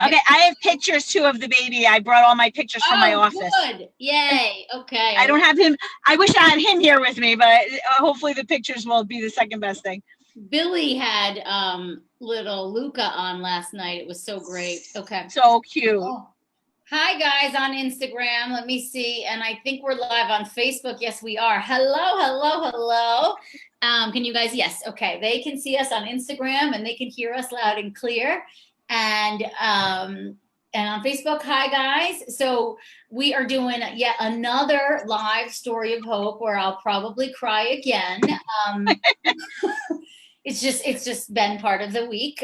Okay, I have pictures too of the baby. I brought all my pictures from my office. Good. Yay. Okay. I don't have him. I wish I had him here with me, but hopefully the pictures will be the second best thing. Billy had little Luca on last night. It was so great. Okay. So cute. Oh. Hi guys on Instagram. Let me see. And I think we're live on Facebook. Yes, we are. Hello. Can you guys? Yes. Okay. They can see us on Instagram and they can hear us loud and clear. And on Facebook, hi guys. So we are doing yet another live story of hope where I'll probably cry again. It's just been part of the week.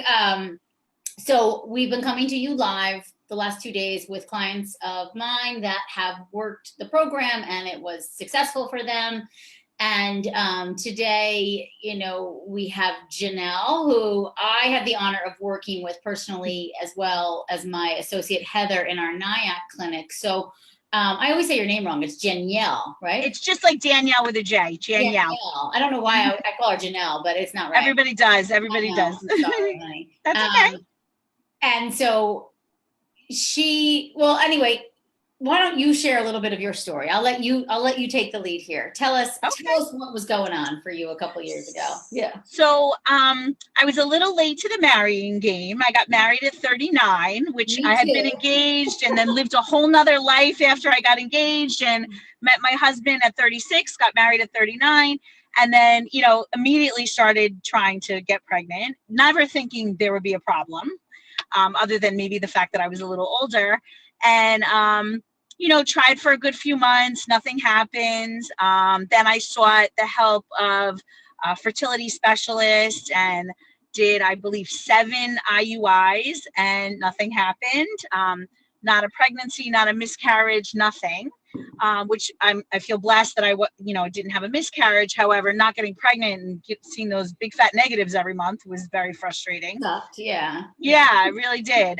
So we've been coming to you live the last 2 days with clients of mine that have worked the program and it was successful for them. And today, we have Janielle, who I had the honor of working with personally, as well as my associate Heather in our Nyack clinic. So I always say your name wrong. It's Janielle, right? It's just like Danielle with a J. Janielle. I don't know why I call her Janielle, but it's not right. Everybody does. Everybody does. Sorry, honey. That's okay. And so anyway, why don't you share a little bit of your story? I'll let you take the lead here. Tell us what was going on for you a couple years ago. Yeah. So I was a little late to the marrying game. I got married at 39, which I had been engaged and then lived a whole nother life after I got engaged and met my husband at 36, got married at 39. And then, immediately started trying to get pregnant, never thinking there would be a problem, other than maybe the fact that I was a little older. And, tried for a good few months, nothing happens. Then I sought the help of a fertility specialist and did, I believe, 7 IUIs and nothing happened. Not a pregnancy, not a miscarriage, nothing, which I feel blessed that I didn't have a miscarriage. However, not getting pregnant and seeing those big fat negatives every month was very frustrating. Yeah, it really did.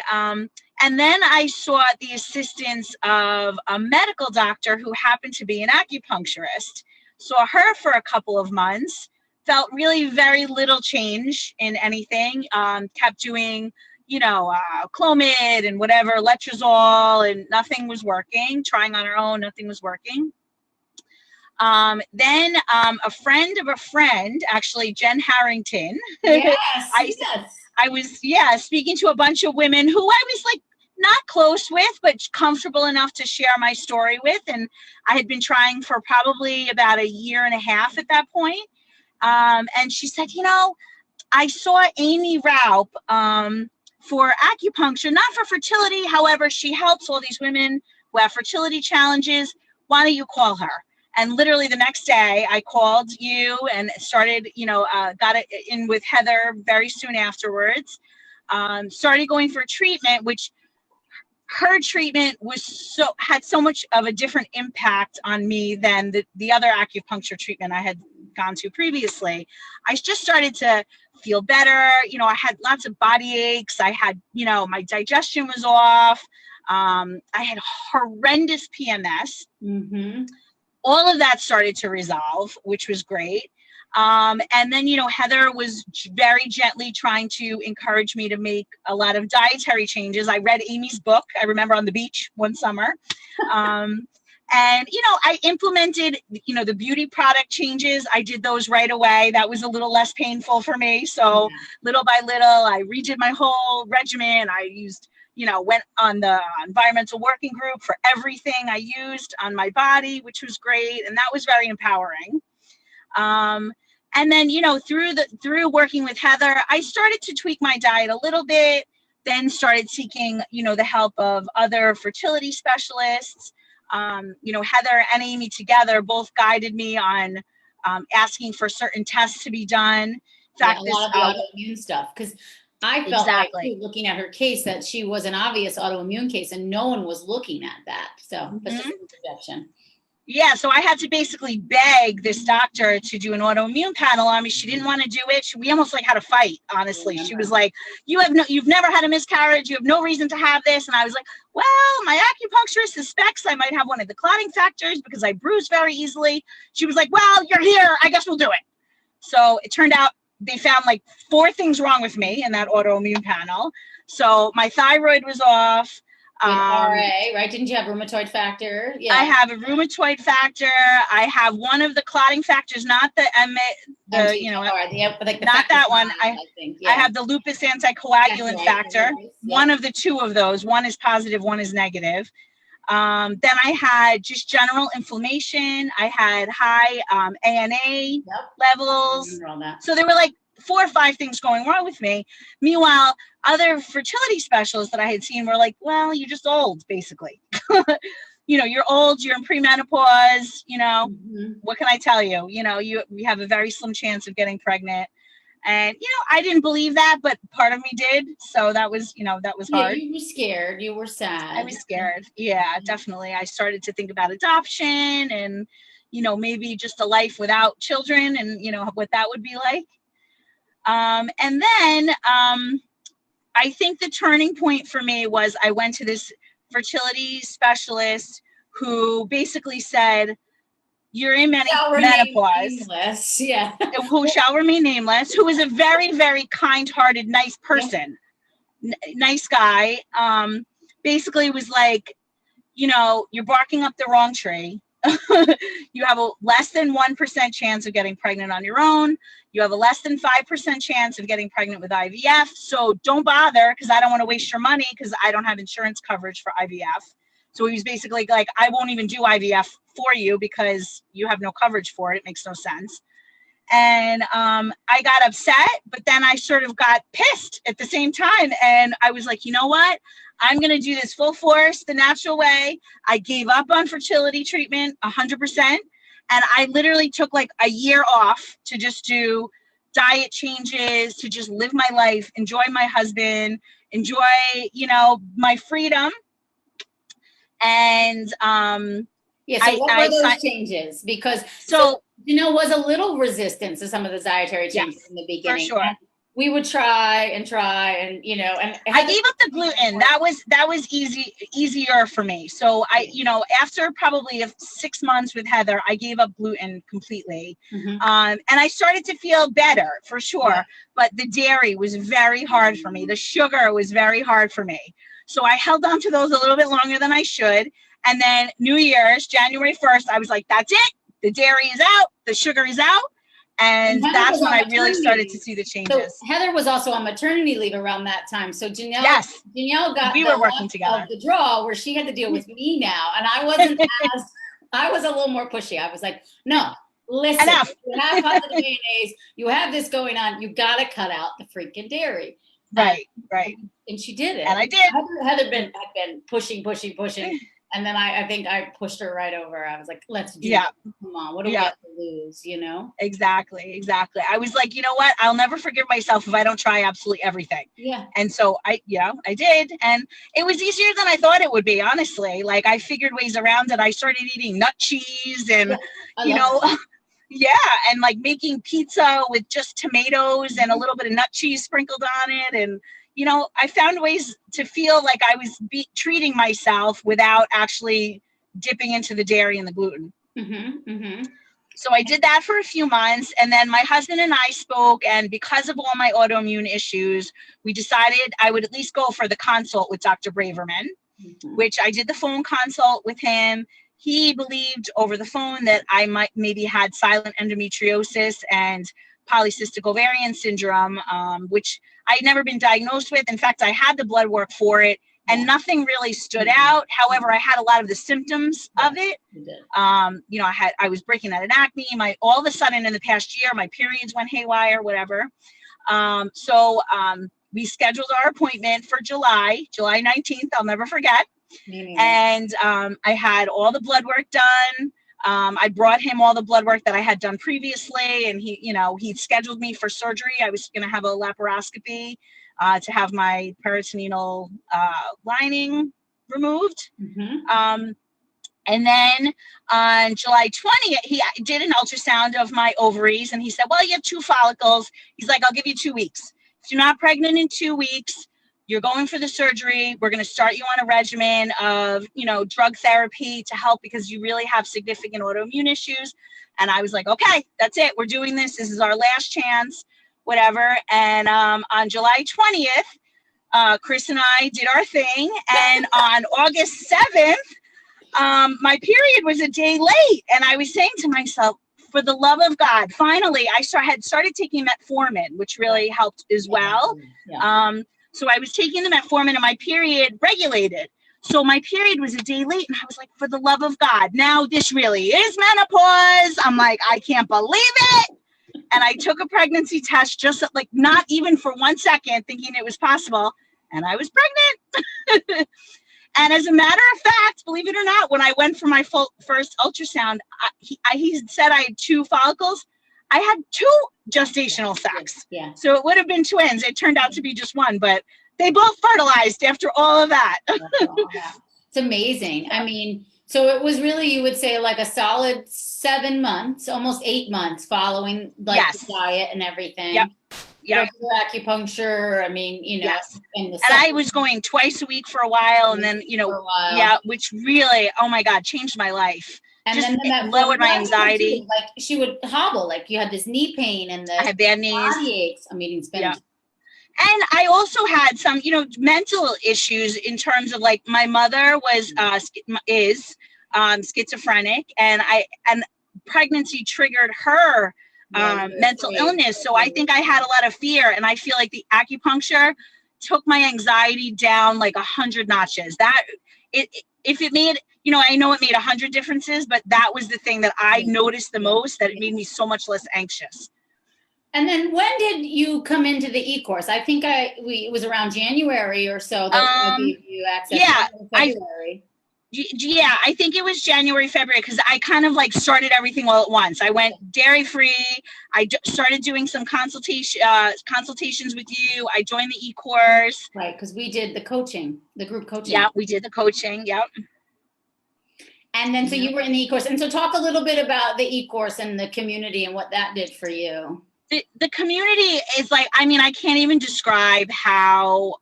And then I sought the assistance of a medical doctor who happened to be an acupuncturist. Saw her for a couple of months, felt really very little change in anything, kept doing, Clomid and whatever, letrozole, and nothing was working, trying on her own, nothing was working. Then a friend of a friend, actually Jen Harrington. Yes, I was speaking to a bunch of women who I was like not close with, but comfortable enough to share my story with. And I had been trying for probably about a year and a half at that point. And she said, I saw Aimee Raupp for acupuncture, not for fertility. However, she helps all these women who have fertility challenges. Why don't you call her? And literally the next day I called you and started, got it in with Heather very soon afterwards. Started going for treatment, which her treatment had so much of a different impact on me than the other acupuncture treatment I had gone to previously. I just started to feel better. I had lots of body aches. I had, my digestion was off. I had horrendous PMS. Mm-hmm. All of that started to resolve, which was great. And then, Heather was very gently trying to encourage me to make a lot of dietary changes. I read Amy's book, I remember, on the beach one summer. And, I implemented, the beauty product changes. I did those right away. That was a little less painful for me. So little by little, I redid my whole regimen. I used, went on the environmental working group for everything I used on my body, which was great. And that was very empowering. And then, through working with Heather, I started to tweak my diet a little bit, then started seeking, the help of other fertility specialists. Heather and Aimee together both guided me on asking for certain tests to be done. In fact, a lot of the autoimmune stuff, because I felt like looking at her case that she was an obvious autoimmune case and no one was looking at that. So that's just a projection. Yeah, so I had to basically beg this doctor to do an autoimmune panel on me. She didn't want to do it. We almost had a fight, honestly. She was like, you've never had a miscarriage. You have no reason to have this. And I was like, well, my acupuncturist suspects I might have one of the clotting factors because I bruise very easily. She was like, well, you're here. I guess we'll do it. So it turned out they found 4 things wrong with me in that autoimmune panel. So my thyroid was off. With RA, right? Didn't you have rheumatoid factor? Yeah. I have a rheumatoid factor. I have one of the clotting factors, not the like not that one. I think. Yeah. I have the lupus anticoagulant factor. Lupus, one of the two of those. One is positive, one is negative. Then I had just general inflammation. I had high ANA levels. So there were like 4 or 5 things going wrong with me. Meanwhile, other fertility specialists that I had seen were like, well, you're just old, basically. You're old, you're in premenopause, what can I tell you? We have a very slim chance of getting pregnant. And, I didn't believe that, but part of me did. So that was hard. Yeah, you were scared. You were sad. I was scared. Yeah, definitely. I started to think about adoption and, maybe just a life without children and, what that would be like. And then I think the turning point for me was I went to this fertility specialist who basically said, you're in menopause. Yeah. Who shall remain nameless, who is a very, very kind-hearted, nice person, nice guy. Basically was like, you're barking up the wrong tree. You have a less than 1% chance of getting pregnant on your own. You have a less than 5% chance of getting pregnant with IVF. So don't bother, because I don't want to waste your money because I don't have insurance coverage for IVF. So he was basically like, I won't even do IVF for you because you have no coverage for it. It makes no sense. And I got upset, but then I sort of got pissed at the same time. And I was like, you know what? I'm going to do this full force, the natural way. I gave up on fertility treatment 100%. And I literally took like a year off to just do diet changes, to just live my life, enjoy my husband, enjoy, my freedom. And what were those changes? Because was a little resistance to some of the dietary changes in the beginning. For sure. And we would try and and I gave up the gluten. That was easier for me. So after probably 6 months with Heather, I gave up gluten completely. Mm-hmm. And I started to feel better for sure. Yeah. But the dairy was very hard for me. The sugar was very hard for me. So I held on to those a little bit longer than I should. And then New Year's, January 1st, I was like, that's it. The dairy is out. The sugar is out. And that's when I really started to see the changes. So Heather was also on maternity leave around that time. So Janielle got we were working together. Of the draw where she had to deal with me now. And I wasn't I was a little more pushy. I was like, no, listen, you have positive ANAs, you have this going on. You got to cut out the freaking dairy. Right. And she did it. And I did. Heather had been pushing. And then I think I pushed her right over. I was like, let's do it. Come on. What do we have to lose, Exactly. I was like, you know what? I'll never forgive myself if I don't try absolutely everything. Yeah. And so I did. And it was easier than I thought it would be, honestly. Like I figured ways around it. I started eating nut cheese and, and like making pizza with just tomatoes and a little bit of nut cheese sprinkled on it. And, I found ways to feel like I was treating myself without actually dipping into the dairy and the gluten. Mm-hmm, mm-hmm. So I did that for a few months. And then my husband and I spoke. And because of all my autoimmune issues, we decided I would at least go for the consult with Dr. Braverman, which I did the phone consult with him. He believed over the phone that I might maybe had silent endometriosis and polycystic ovarian syndrome, which I'd never been diagnosed with. In fact, I had the blood work for it and nothing really stood out. However, I had a lot of the symptoms of it. I was breaking out in acne. All of a sudden in the past year, my periods went haywire, whatever. So we scheduled our appointment for July 19th. I'll never forget. And I had all the blood work done. I brought him all the blood work that I had done previously, and he scheduled me for surgery. I was going to have a laparoscopy to have my peritoneal lining removed. Mm-hmm. And then on July 20th, he did an ultrasound of my ovaries, and he said, well, you have 2 follicles. He's like, I'll give you 2 weeks. If you're not pregnant in 2 weeks, you're going for the surgery. We're going to start you on a regimen of, drug therapy to help because you really have significant autoimmune issues. And I was like, okay, that's it. We're doing this. This is our last chance, whatever. And on July 20th, Chris and I did our thing. And on August 7th, my period was a day late. And I was saying to myself, for the love of God, finally, had started taking metformin, which really helped as well. Yeah. So I was taking the metformin and my period regulated. So my period was a day late. And I was like, for the love of God, now this really is menopause. I'm like, I can't believe it. And I took a pregnancy test, just like not even for 1 second, thinking it was possible. And I was pregnant. And as a matter of fact, believe it or not, when I went for my first ultrasound, he said I had 2 follicles. I had 2 gestational sacs. Yeah. So it would have been twins. It turned out to be just 1, but they both fertilized after all of that. It's amazing. I mean, so it was really, you would say, like a solid 7 months, almost 8 months following like the diet and everything. Yep. Regular acupuncture. I mean, you know, and I was going twice a week for a while, and then, you know, which really, oh my God, changed my life. And just then that lowered my anxiety. Too. Like she would hobble, like you had this knee pain and I had bad knees, body aches. I mean, it's been. And I also had some, you know, mental issues in terms of like my mother was schizophrenic, and pregnancy triggered her mental illness. So I think I had a lot of fear, and I feel like the acupuncture took my anxiety down like 100 notches. If it made, you know, I know it made 100 differences, but that was the thing that I noticed the most, that it made me so much less anxious. And then when did you come into the e-course? I think it was around January or so that I gave you access. Yeah, February. I think it was January, February, because I kind of like started everything all at once. I went dairy-free. I started doing some consultations with you. I joined the e-course. Right, because we did the coaching, the group coaching. Yeah, we did the coaching, yep. And then so you were in the e-course. And so talk a little bit about the e-course and the community and what that did for you. The community is like, I mean, I can't even describe how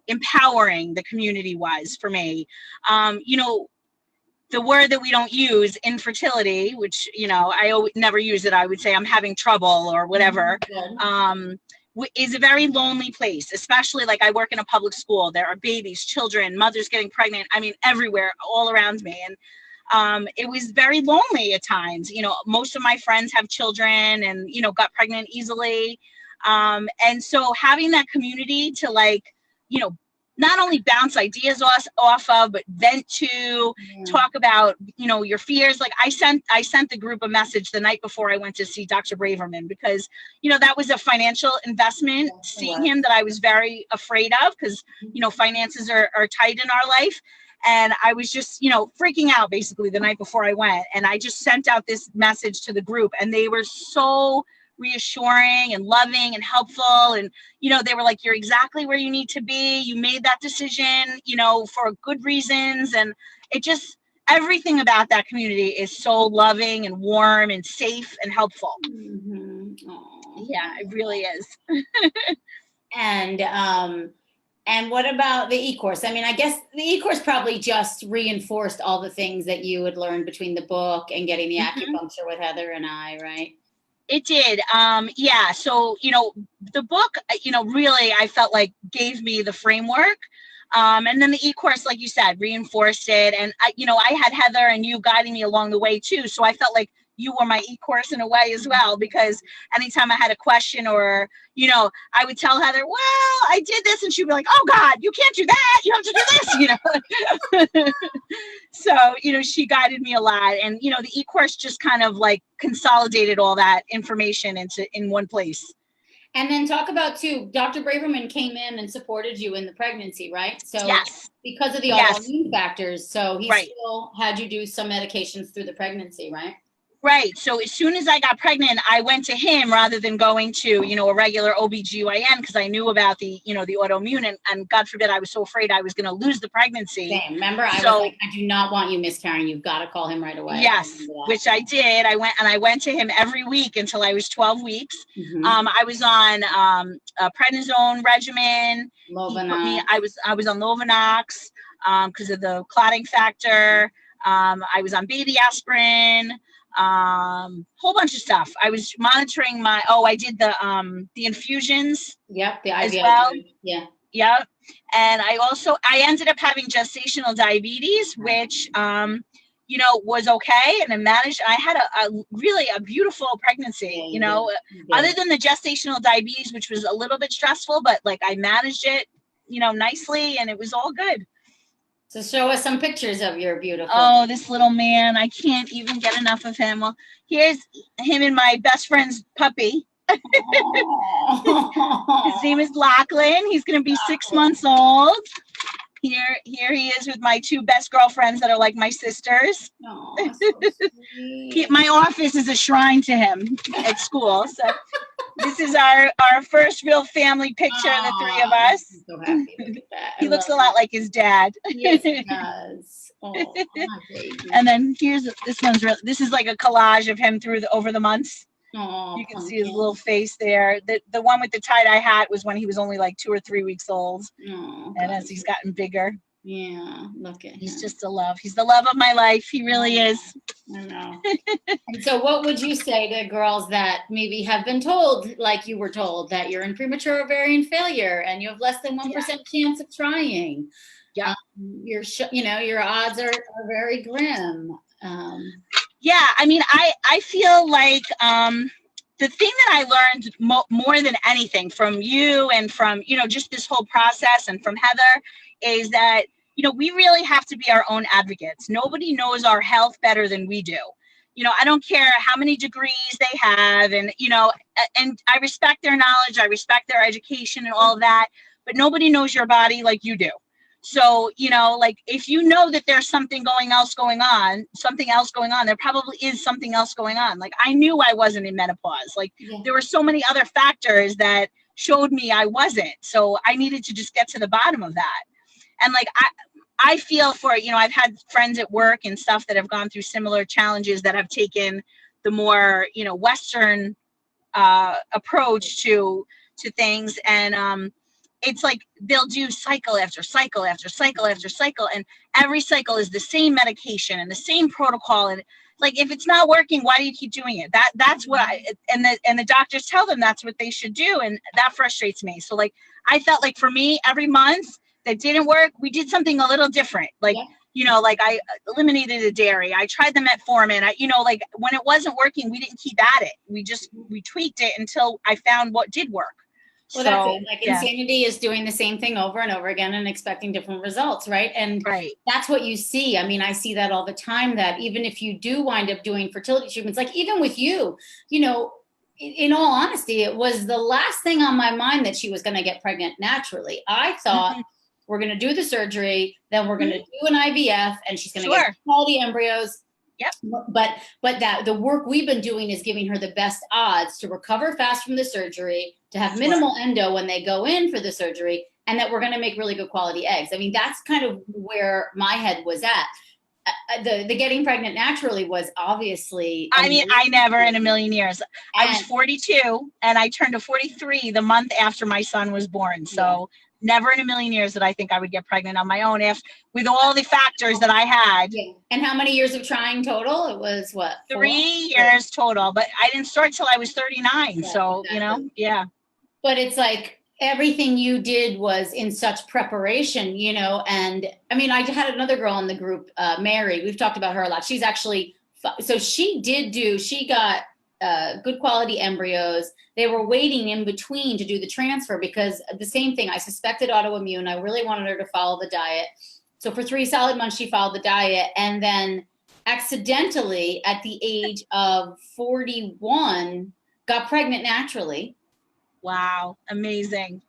empowering the community was for me. You know, the word that we don't use, infertility, which, you know, I never use it. I would say I'm having trouble or whatever, is a very lonely place, especially like I work in a public school. There are babies, children, mothers getting pregnant. I mean, everywhere, all around me. And it was very lonely at times. You know, most of my friends have children and, you know, got pregnant easily. And so having that community to like, you know, not only bounce ideas off of, but vent to, talk about, you know, your fears. Like I sent the group a message the night before I went to see Dr. Braverman, because, you know, that was a financial investment, seeing him, that I was very afraid of, because, you know, finances are tight in our life. And I was just, you know, freaking out basically the night before I went. And I just sent out this message to the group, and they were so reassuring and loving and helpful. And, you know, they were like, you're exactly where you need to be. You made that decision, you know, for good reasons. And it just, everything about that community is so loving and warm and safe and helpful. Yeah, it really is. And what about the e-course? I mean, I guess the e-course probably just reinforced all the things that you had learned between the book and getting the acupuncture with Heather and I, right? It did. Yeah. So, you know, the book, you know, really, I felt like gave me the framework. And then the e-course, like you said, reinforced it. And you know, I had Heather and you guiding me along the way too. So I felt like you were my e-course in a way as well, because anytime I had a question, or, you know, I would tell Heather, well, I did this, and she'd be like, oh God, you can't do that. You have to do this, you know? So, you know, she guided me a lot. And, you know, the e-course just kind of like consolidated all that information in one place. And then talk about too, Dr. Braverman came in and supported you in the pregnancy, right? So because of the autoimmune factors, so he still had you do some medications through the pregnancy, right? Right. So as soon as I got pregnant, I went to him rather than going to, you know, a regular OBGYN, because I knew about the, you know, the autoimmune, and God forbid, I was so afraid I was going to lose the pregnancy. Same. Remember, I was like, I do not want you miscarrying. You've got to call him right away. Yes, which I did. I went to him every week until I was 12 weeks. I was on a prednisone regimen. I was on Lovenox because of the clotting factor. I was on baby aspirin. Whole bunch of stuff. I was monitoring I did the infusions. Yep, the IV as well. Yeah. And I ended up having gestational diabetes, which, you know, was okay. And I managed, I had a really a beautiful pregnancy, you know, other than the gestational diabetes, which was a little bit stressful, but like I managed it, you know, nicely, and it was all good. So show us some pictures of your beautiful. Oh, this little man, I can't even get enough of him. Well, here's him and my best friend's puppy. His name is Lachlan. He's going to be 6 months old. Here he is with my two best girlfriends that are like my sisters. Oh, so sweet. My office is a shrine to him at school. So this is our first real family picture of the three of us. I'm so happy. Look at that. He looks a lot like his dad. Yes, he does. Oh, my baby. And then here's this one's real. This is like a collage of him over the months. Oh, you can see his little face there. The one with the tie-dye hat was when he was only like 2 or 3 weeks old. Oh, and as he's gotten bigger. Yeah, look at him. He's just a love. He's the love of my life. He really is. I know. And so what would you say to girls that maybe have been told, like you were told, that you're in premature ovarian failure and you have less than 1% chance of trying? Yeah. Your odds are very grim. Yeah, I mean, I feel like the thing that I learned more than anything from you and from, you know, just this whole process and from Heather is that, you know, we really have to be our own advocates. Nobody knows our health better than we do. You know, I don't care how many degrees they have, and, you know, and I respect their knowledge, I respect their education and all of that, but nobody knows your body like you do. So, you know, like if you know that there's something else going on, there probably is something else going on. Like I knew I wasn't in menopause. Like there were so many other factors that showed me I wasn't. So I needed to just get to the bottom of that. And like I feel for, you know, I've had friends at work and stuff that have gone through similar challenges that have taken the more, you know, Western approach to things. And it's like they'll do cycle after cycle after cycle after cycle, and every cycle is the same medication and the same protocol. And like if it's not working, why do you keep doing it? That's what and the doctors tell them that's what they should do, and that frustrates me. So like I felt like for me, every month that didn't work, we did something a little different. Like you know, like I eliminated the dairy, I tried the metformin, you know, like when it wasn't working, we didn't keep at it. We tweaked it until I found what did work. Well, that's it. Like insanity is doing the same thing over and over again and expecting different results, right? And that's what you see. I mean, I see that all the time, that even if you do wind up doing fertility treatments, like even with you, you know, in all honesty, it was the last thing on my mind that she was going to get pregnant naturally. I thought we're going to do the surgery, then we're going to do an IVF, and she's going to get quality embryos. Yep. But that the work we've been doing is giving her the best odds to recover fast from the surgery, to have minimal endo when they go in for the surgery, and that we're going to make really good quality eggs. I mean, that's kind of where my head was at. The getting pregnant naturally was obviously. I mean, I never in a million years. I was 42 and I turned to 43 the month after my son was born. So never in a million years that I think I would get pregnant on my own with all the factors that I had. Yeah. And how many years of trying total? It was what? 3 years total, but I didn't start till I was 39. So, you know, But it's like everything you did was in such preparation, you know, and I mean, I had another girl in the group, Mary, we've talked about her a lot. She's actually, so she got good quality embryos. They were waiting in between to do the transfer because the same thing, I suspected autoimmune. I really wanted her to follow the diet. So for 3 solid months, she followed the diet, and then accidentally at the age of 41, got pregnant naturally. Wow. Amazing.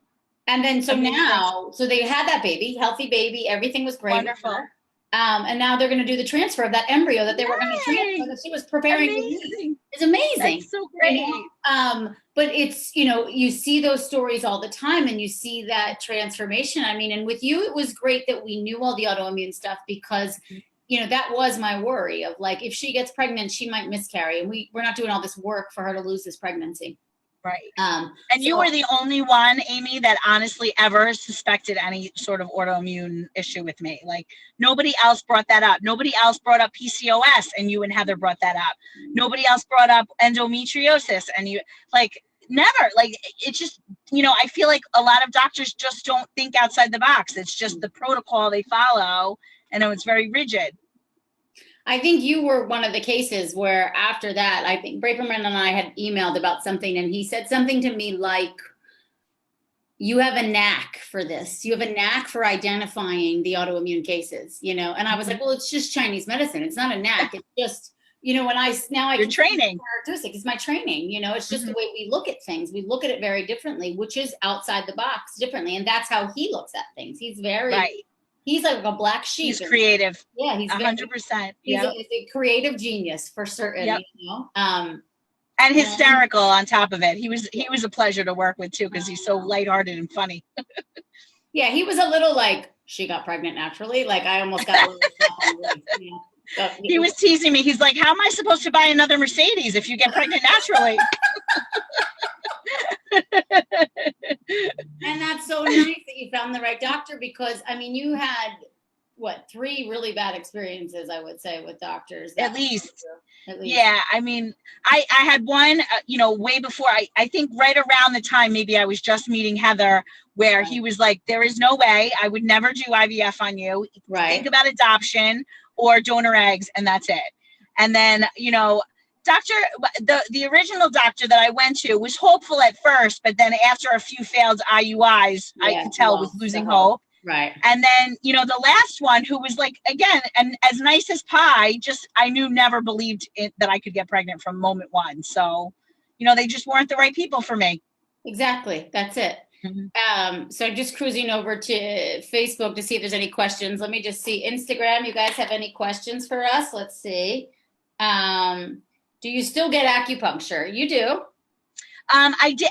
And then so they had that baby, healthy baby. Everything was great. Wonderful. And now they're going to do the transfer of that embryo that they were going to transfer that she was preparing. Amazing. It's amazing. That's so great. You know? But it's, you know, you see those stories all the time and you see that transformation. I mean, and with you, it was great that we knew all the autoimmune stuff because, you know, that was my worry of like, if she gets pregnant, she might miscarry. And we're not doing all this work for her to lose this pregnancy. Right. And you were the only one, Aimee, that honestly ever suspected any sort of autoimmune issue with me. Like nobody else brought that up. Nobody else brought up PCOS, and you and Heather brought that up. Nobody else brought up endometriosis, and you like never. Like, it's just, I feel like a lot of doctors just don't think outside the box. It's just the protocol they follow, and it's very rigid. I think you were one of the cases where after that, I think Braverman and I had emailed about something, and he said something to me like, you have a knack for this. You have a knack for identifying the autoimmune cases, and I was like, well, it's just Chinese medicine. It's not a knack. It's just, when I Your training. Characteristic. It's my training, it's just the way we look at things. We look at it very differently, which is outside the box differently. And that's how he looks at things. He's very, right. He's like a black sheep. He's creative. Yeah, he's 100%. He's a creative genius for certain, yep. And hysterical on top of it. He was a pleasure to work with too, because he's so lighthearted and funny. Yeah, he was a little like, she got pregnant naturally. Like, I almost got a little he was teasing me. He's like, how am I supposed to buy another Mercedes if you get pregnant naturally? And that's so nice that you found the right doctor, because you had 3 really bad experiences, I would say, with doctors. At least. Yeah, I had one, way before, I think right around the time maybe I was just meeting Heather, where he was like, there is no way, I would never do IVF on you. Right. Think about adoption or donor eggs, and that's it. And then, the original doctor that I went to was hopeful at first, but then after a few failed IUIs, I could tell was losing hope. Right. And then, the last one, who was like, again, and as nice as pie, just, I never believed that I could get pregnant from moment one. So, they just weren't the right people for me. Exactly. That's it. Mm-hmm. So I'm just cruising over to Facebook to see if there's any questions. Let me just see. Instagram, you guys have any questions for us? Let's see. Do you still get acupuncture? You do. I did,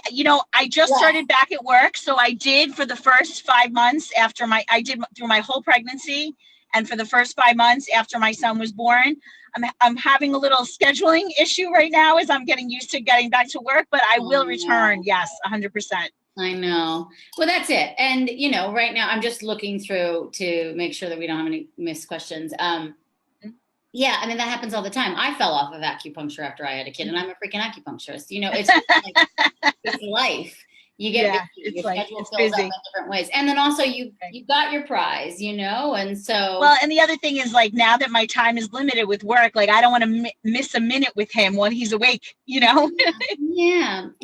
I just started back at work. So I did for the first 5 months after I did through my whole pregnancy. And for the first 5 months after my son was born, I'm having a little scheduling issue right now as I'm getting used to getting back to work, but I will return. Yes, 100%. I know. Well, that's it. And, right now I'm just looking through to make sure that we don't have any missed questions. Yeah, that happens all the time. I fell off of acupuncture after I had a kid, and I'm a freaking acupuncturist. It's like, it's life. You get busy. Your schedule fills up in different ways. And then also you got your prize, and so. Well, and the other thing is, like, now that my time is limited with work, like, I don't want to miss a minute with him when he's awake, Yeah.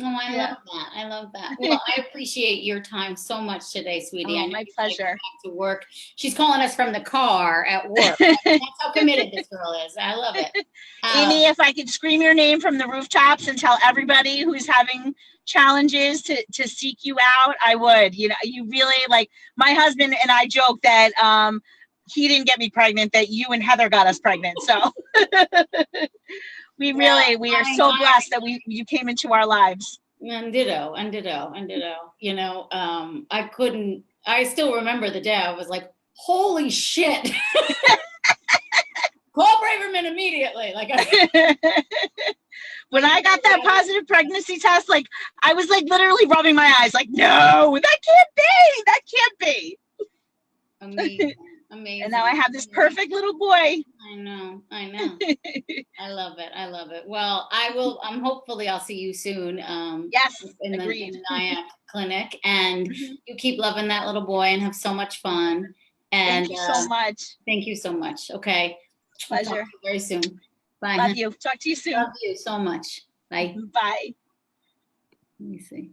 Oh, I love that. I love that. Well, I appreciate your time so much today, sweetie. Oh, my pleasure. Back to work. She's calling us from the car at work. That's how committed this girl is. I love it. Aimee, if I could scream your name from the rooftops and tell everybody who's having challenges to seek you out, I would. You really, like, my husband and I joke that he didn't get me pregnant, that you and Heather got us pregnant. So we are so blessed that you came into our lives. And ditto. I still remember the day I was like, holy shit. Call Braverman immediately. Like, when I got that positive pregnancy test, like, I was like literally rubbing my eyes, like, no, that can't be. Amazing. And now I have this perfect little boy. I know. I love it. Well, hopefully I'll see you soon. Yes, in the NIAC clinic, and you keep loving that little boy and have so much fun. And thank you so much. Thank you so much. Okay. Pleasure. Talk to you very soon. Bye. Love you. Talk to you soon. Love you so much. Bye. Bye. Let me see.